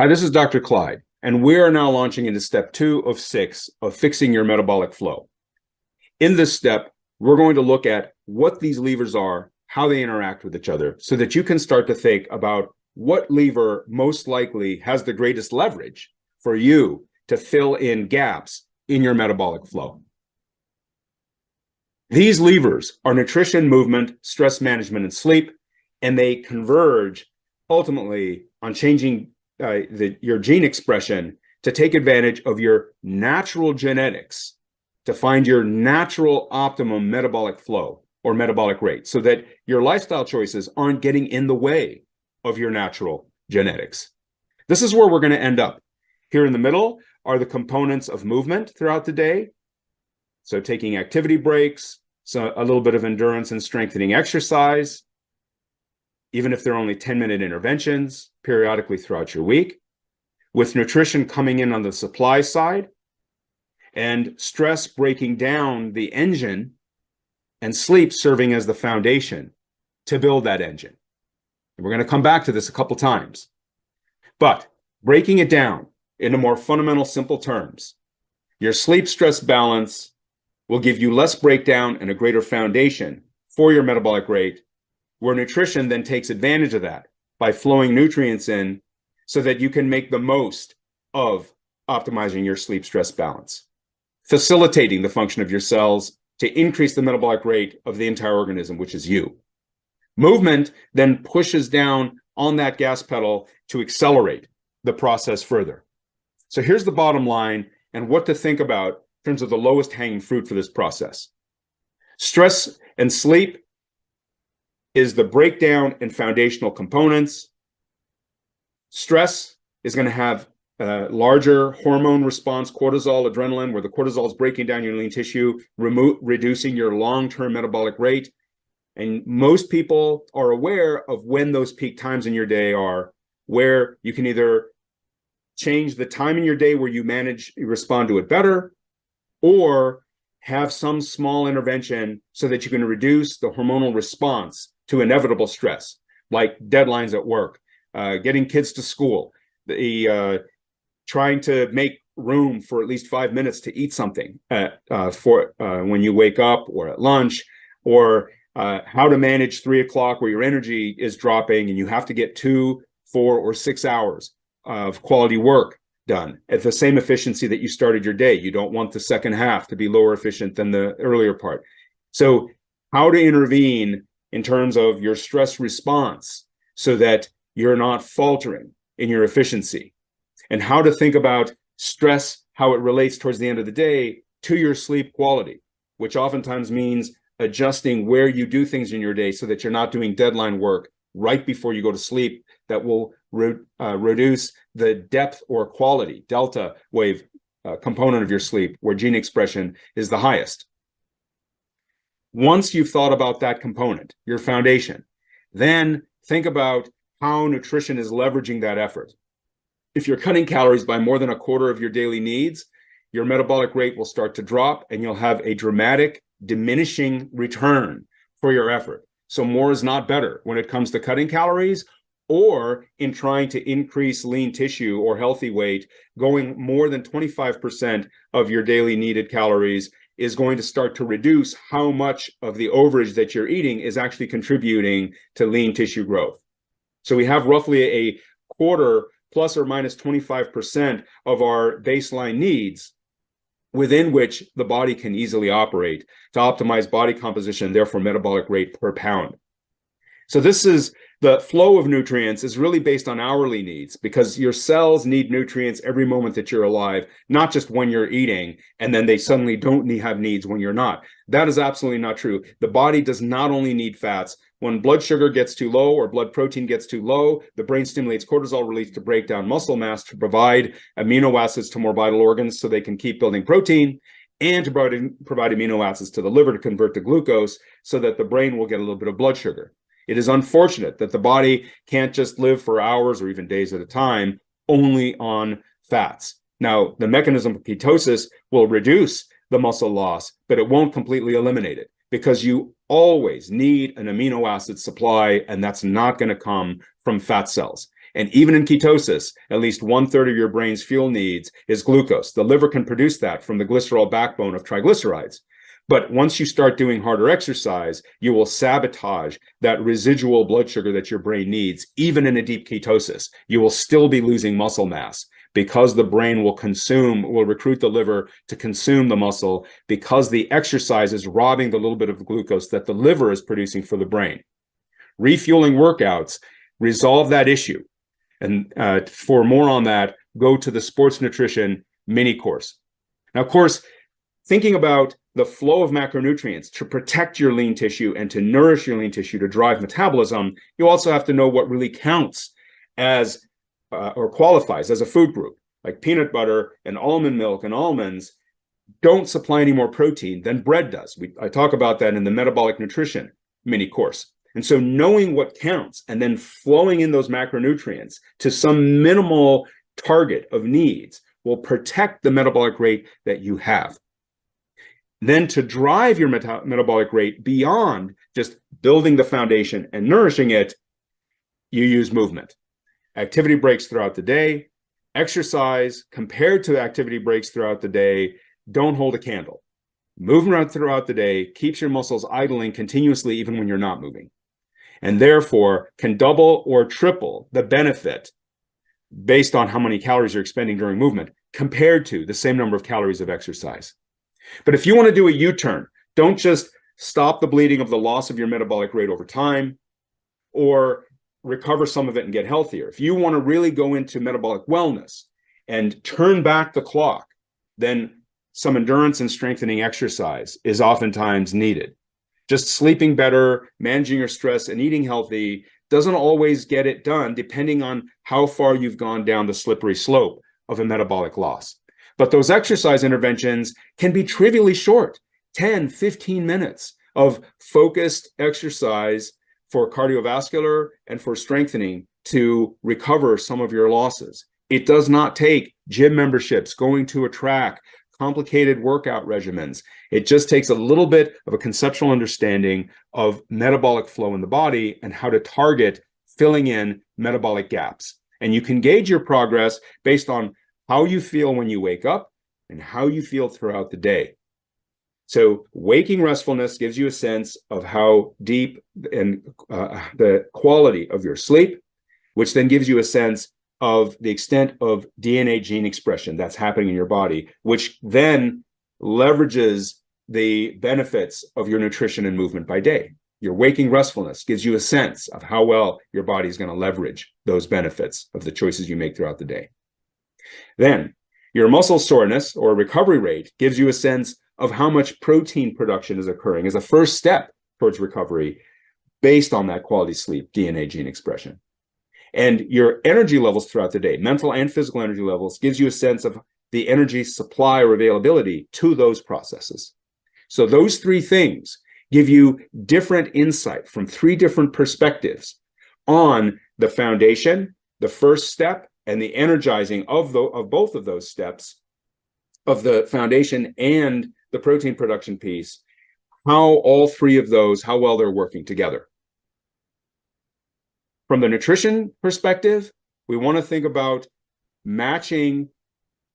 Hi, this is DrClyde, and we are now launching into step 2 of 6 of fixing your metabolic flow. In this step, we're going to look at what these levers are, how they interact with each other, so that you can start to think about what lever most likely has the greatest leverage for you to fill in gaps in your metabolic flow. These levers are nutrition, movement, stress management, and sleep, and they converge ultimately on changing your gene expression to take advantage of your natural genetics to find your natural optimum metabolic flow or metabolic rate, so that your lifestyle choices aren't getting in the way of your natural genetics. This is where we're going to end up. Here in the middle are the components of movement throughout the day. So taking activity breaks, so a little bit of endurance and strengthening exercise, even if they're only 10-minute interventions periodically throughout your week, with nutrition coming in on the supply side, and stress breaking down the engine, and sleep serving as the foundation to build that engine. And we're going to come back to this a couple times. But breaking it down into more fundamental, simple terms, your sleep-stress balance will give you less breakdown and a greater foundation for your metabolic rate, where nutrition then takes advantage of that by flowing nutrients in so that you can make the most of optimizing your sleep-stress balance, facilitating the function of your cells to increase the metabolic rate of the entire organism, which is you. Movement then pushes down on that gas pedal to accelerate the process further. So here's the bottom line and what to think about in terms of the lowest hanging fruit for this process. Stress and sleep is the breakdown and foundational components. Stress is going to have a larger hormone response, cortisol, adrenaline, where the cortisol is breaking down your lean tissue, reducing your long-term metabolic rate. And most people are aware of when those peak times in your day are, where you can either change the time in your day where you respond to it better, or have some small intervention so that you can reduce the hormonal response to inevitable stress, like deadlines at work, getting kids to school, trying to make room for at least 5 minutes to eat something when you wake up or at lunch, or how to manage 3 o'clock where your energy is dropping and you have to get 2, 4, or 6 hours of quality work done at the same efficiency that you started your day. You don't want the second half to be lower efficient than the earlier part. So how to intervene in terms of your stress response so that you're not faltering in your efficiency, and how to think about stress, how it relates towards the end of the day to your sleep quality, which oftentimes means adjusting where you do things in your day so that you're not doing deadline work right before you go to sleep that will reduce the depth or quality, delta wave component of your sleep, where gene expression is the highest. Once you've thought about that component, your foundation, then think about how nutrition is leveraging that effort. If you're cutting calories by more than a quarter of your daily needs, your metabolic rate will start to drop and you'll have a dramatic diminishing return for your effort. So more is not better when it comes to cutting calories or in trying to increase lean tissue or healthy weight. Going more than 25% of your daily needed calories is going to start to reduce how much of the overage that you're eating is actually contributing to lean tissue growth. So we have roughly a quarter plus or minus 25% of our baseline needs within which the body can easily operate to optimize body composition, therefore metabolic rate per pound. So this is the flow of nutrients is really based on hourly needs, because your cells need nutrients every moment that you're alive, not just when you're eating and then they suddenly don't have needs when you're not. That is absolutely not true. The body does not only need fats. When blood sugar gets too low or blood protein gets too low, the brain stimulates cortisol release to break down muscle mass to provide amino acids to more vital organs so they can keep building protein, and to provide amino acids to the liver to convert to glucose so that the brain will get a little bit of blood sugar. It is unfortunate that the body can't just live for hours or even days at a time only on fats. Now, the mechanism of ketosis will reduce the muscle loss, but it won't completely eliminate it, because you always need an amino acid supply, and that's not going to come from fat cells. And even in ketosis, at least 1/3 of your brain's fuel needs is glucose. The liver can produce that from the glycerol backbone of triglycerides. But once you start doing harder exercise, you will sabotage that residual blood sugar that your brain needs, even in a deep ketosis. You will still be losing muscle mass because the brain will recruit the liver to consume the muscle because the exercise is robbing the little bit of glucose that the liver is producing for the brain. Refueling workouts resolve that issue. And for more on that, go to the sports nutrition mini course. Now, of course, thinking about the flow of macronutrients to protect your lean tissue and to nourish your lean tissue to drive metabolism, you also have to know what really counts as or qualifies as a food group. Like peanut butter and almond milk and almonds don't supply any more protein than bread does. I talk about that in the Metabolic Nutrition mini course. And so knowing what counts and then flowing in those macronutrients to some minimal target of needs will protect the metabolic rate that you have. Then to drive your metabolic rate beyond just building the foundation and nourishing it, you use movement. Activity breaks throughout the day. Exercise compared to activity breaks throughout the day don't hold a candle. Moving around throughout the day keeps your muscles idling continuously even when you're not moving, and therefore can double or triple the benefit based on how many calories you're expending during movement compared to the same number of calories of exercise. But if you want to do a U-turn, don't just stop the bleeding of the loss of your metabolic rate over time or recover some of it and get healthier. If you want to really go into metabolic wellness and turn back the clock, then some endurance and strengthening exercise is oftentimes needed. Just sleeping better, managing your stress, and eating healthy doesn't always get it done, depending on how far you've gone down the slippery slope of a metabolic loss. But those exercise interventions can be trivially short, 10, 15 minutes of focused exercise for cardiovascular and for strengthening to recover some of your losses. It does not take gym memberships, going to a track, complicated workout regimens. It just takes a little bit of a conceptual understanding of metabolic flow in the body and how to target filling in metabolic gaps. And you can gauge your progress based on how you feel when you wake up and how you feel throughout the day. So waking restfulness gives you a sense of how deep and the quality of your sleep, which then gives you a sense of the extent of DNA gene expression that's happening in your body, which then leverages the benefits of your nutrition and movement by day. Your waking restfulness gives you a sense of how well your body is going to leverage those benefits of the choices you make throughout the day. Then your muscle soreness or recovery rate gives you a sense of how much protein production is occurring as a first step towards recovery based on that quality sleep DNA gene expression. And your energy levels throughout the day, mental and physical energy levels, gives you a sense of the energy supply or availability to those processes. So those three things give you different insight from three different perspectives on the foundation, the first step, and the energizing of both of those steps of the foundation and the protein production piece, how all three of those, how well they're working together. From the nutrition perspective, we want to think about matching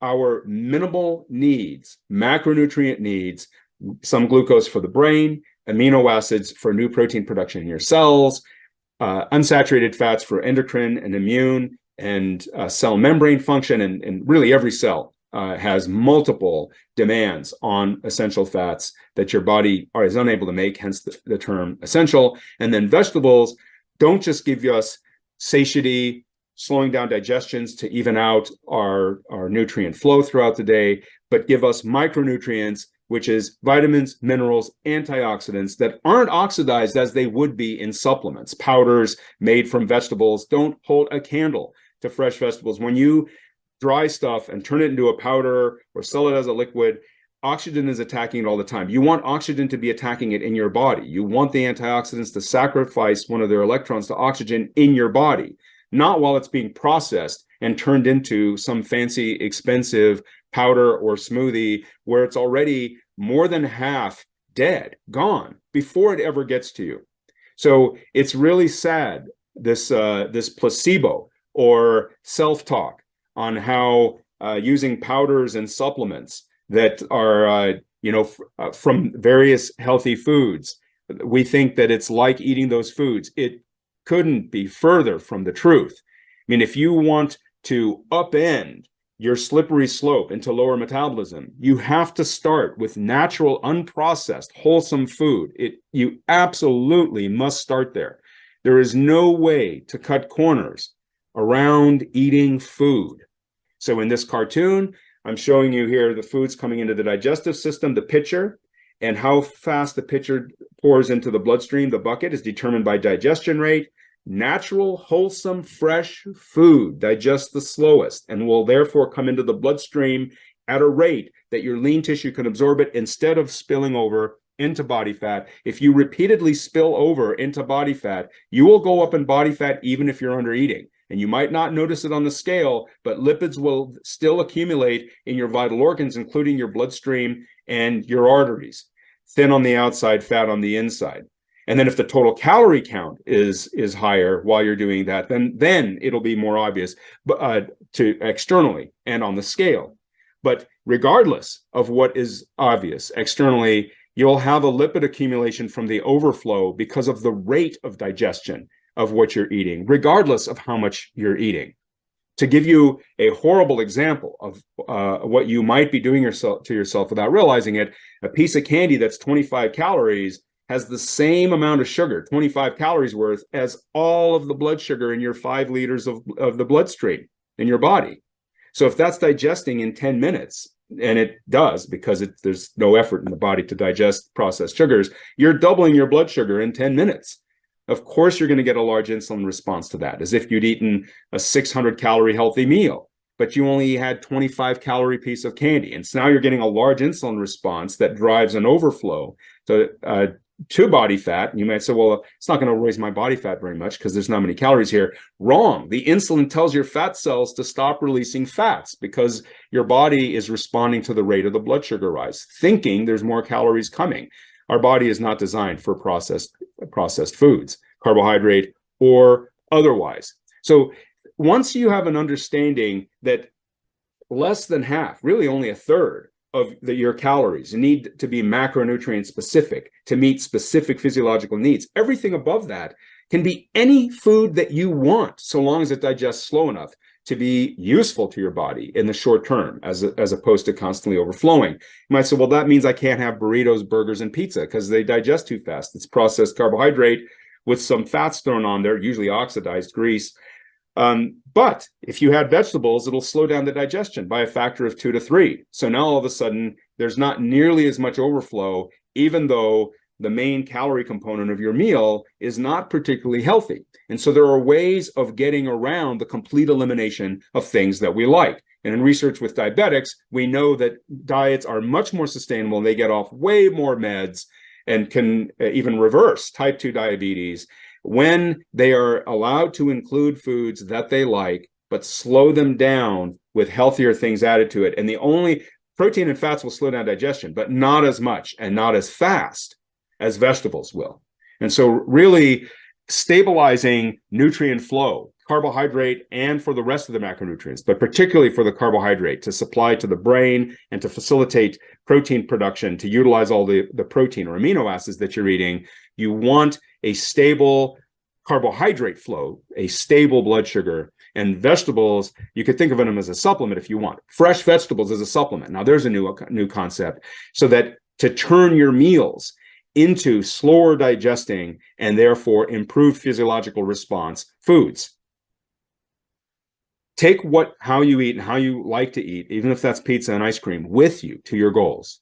our minimal needs, macronutrient needs, some glucose for the brain, amino acids for new protein production in your cells, unsaturated fats for endocrine and immune and cell membrane function, and really every cell has multiple demands on essential fats that your body is unable to make, hence the term essential. And then vegetables don't just give us satiety, slowing down digestions to even out our nutrient flow throughout the day, but give us micronutrients, which is vitamins, minerals, antioxidants that aren't oxidized as they would be in supplements. Powders made from vegetables don't hold a candle to fresh vegetables. When you dry stuff and turn it into a powder or sell it as a liquid, oxygen is attacking it all the time. You want oxygen to be attacking it in your body. You want the antioxidants to sacrifice one of their electrons to oxygen in your body, not while it's being processed and turned into some fancy, expensive powder or smoothie where it's already more than half dead, gone, before it ever gets to you. So it's really sad, this placebo or self-talk on how using powders and supplements that are, from various healthy foods, we think that it's like eating those foods. It couldn't be further from the truth. I mean, if you want to upend your slippery slope into lower metabolism, you have to start with natural, unprocessed, wholesome food. You absolutely must start there. There is no way to cut corners around eating food. So in this cartoon, I'm showing you here the foods coming into the digestive system, the pitcher, and how fast the pitcher pours into the bloodstream. The bucket is determined by digestion rate. Natural, wholesome, fresh food digests the slowest and will therefore come into the bloodstream at a rate that your lean tissue can absorb it instead of spilling over into body fat. If you repeatedly spill over into body fat, you will go up in body fat even if you're under eating. And you might not notice it on the scale, but lipids will still accumulate in your vital organs, including your bloodstream and your arteries. Thin on the outside, fat on the inside. And then if the total calorie count is higher while you're doing that, then it'll be more obvious to externally and on the scale. But regardless of what is obvious externally, you'll have a lipid accumulation from the overflow because of the rate of digestion of what you're eating, regardless of how much you're eating. To give you a horrible example of what you might be doing to yourself without realizing it, a piece of candy that's 25 calories has the same amount of sugar, 25 calories worth, as all of the blood sugar in your 5 liters of the bloodstream in your body. So if that's digesting in 10 minutes, and it does because there's no effort in the body to digest processed sugars, you're doubling your blood sugar in 10 minutes. Of course, you're going to get a large insulin response to that, as if you'd eaten a 600-calorie healthy meal, but you only had 25-calorie piece of candy. And so now you're getting a large insulin response that drives an overflow to body fat. And you might say, well, it's not going to raise my body fat very much because there's not many calories here. Wrong. The insulin tells your fat cells to stop releasing fats because your body is responding to the rate of the blood sugar rise, thinking there's more calories coming. Our body is not designed for processed foods, carbohydrate or otherwise. So once you have an understanding that less than half, really only a third of your calories need to be macronutrient specific to meet specific physiological needs, everything above that can be any food that you want, so long as it digests slow enough to be useful to your body in the short term, as opposed to constantly overflowing. You might say, well, that means I can't have burritos, burgers, and pizza because they digest too fast. It's processed carbohydrate with some fats thrown on there, usually oxidized grease. But if you had vegetables, it'll slow down the digestion by a factor of 2 to 3. So now all of a sudden, there's not nearly as much overflow, even though the main calorie component of your meal is not particularly healthy. And so there are ways of getting around the complete elimination of things that we like. And in research with diabetics, we know that diets are much more sustainable and they get off way more meds and can even reverse type 2 diabetes when they are allowed to include foods that they like, but slow them down with healthier things added to it. And the only protein and fats will slow down digestion, but not as much and not as fast as vegetables will. And so really stabilizing nutrient flow, carbohydrate, and for the rest of the macronutrients, but particularly for the carbohydrate to supply to the brain and to facilitate protein production, to utilize all the protein or amino acids that you're eating, you want a stable carbohydrate flow, a stable blood sugar. And vegetables, you could think of them as a supplement if you want. Fresh vegetables as a supplement. Now there's a new concept, so that to turn your meals into slower digesting and therefore improved physiological response foods. Take how you eat and how you like to eat, even if that's pizza and ice cream, with you to your goals.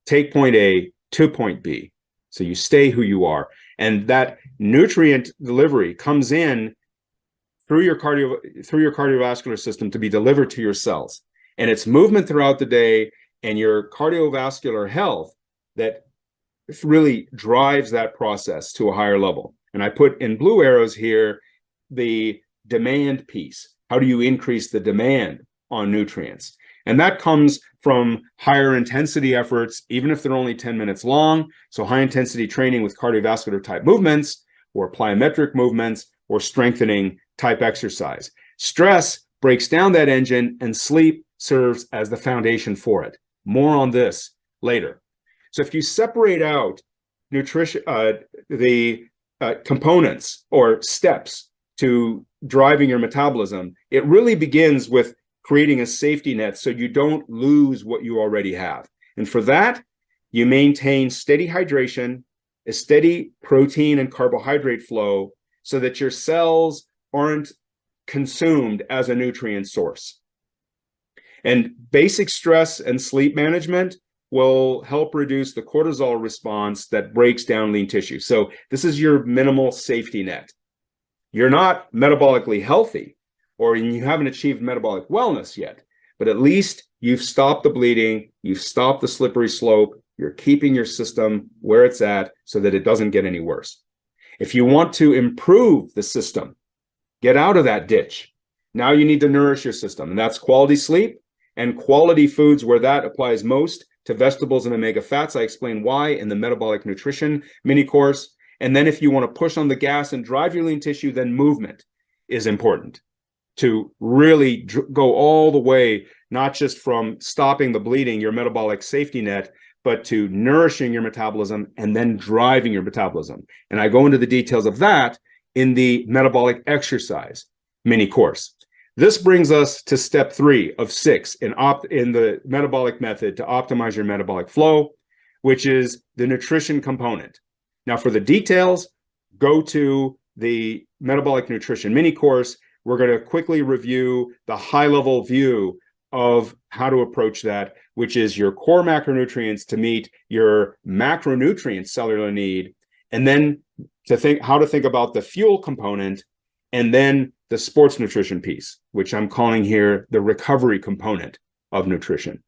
Take point A to point B. So you stay who you are. And that nutrient delivery comes in through your cardiovascular system to be delivered to your cells. And it's movement throughout the day and your cardiovascular health that really drives that process to a higher level. And I put in blue arrows here the demand piece. How do you increase the demand on nutrients? And that comes from higher intensity efforts, even if they're only 10 minutes long. So high intensity training with cardiovascular type movements or plyometric movements or strengthening type exercise. Stress breaks down that engine, and sleep serves as the foundation for it. More on this later. So if you separate out nutrition, the components or steps to driving your metabolism, it really begins with creating a safety net so you don't lose what you already have. And for that, you maintain steady hydration, a steady protein and carbohydrate flow so that your cells aren't consumed as a nutrient source. And basic stress and sleep management will help reduce the cortisol response that breaks down lean tissue. So this is your minimal safety net. You're not metabolically healthy, or you haven't achieved metabolic wellness yet, but at least you've stopped the bleeding, you've stopped the slippery slope, you're keeping your system where it's at so that it doesn't get any worse. If you want to improve the system, get out of that ditch, now you need to nourish your system, and that's quality sleep and quality foods, where that applies most to vegetables and omega fats. I explain why in the Metabolic Nutrition mini course. And then if you want to push on the gas and drive your lean tissue, then movement is important to really go all the way, not just from stopping the bleeding, your metabolic safety net, but to nourishing your metabolism and then driving your metabolism. And I go into the details of that in the metabolic exercise mini course. This brings us to step 3 of 6 in the metabolic method to optimize your metabolic flow, which is the nutrition component. Now, for the details, go to the Metabolic Nutrition mini course. We're going to quickly review the high-level view of how to approach that, which is your core macronutrients to meet your macronutrient cellular need, and then how to think about the fuel component, and then the sports nutrition piece, which I'm calling here the recovery component of nutrition.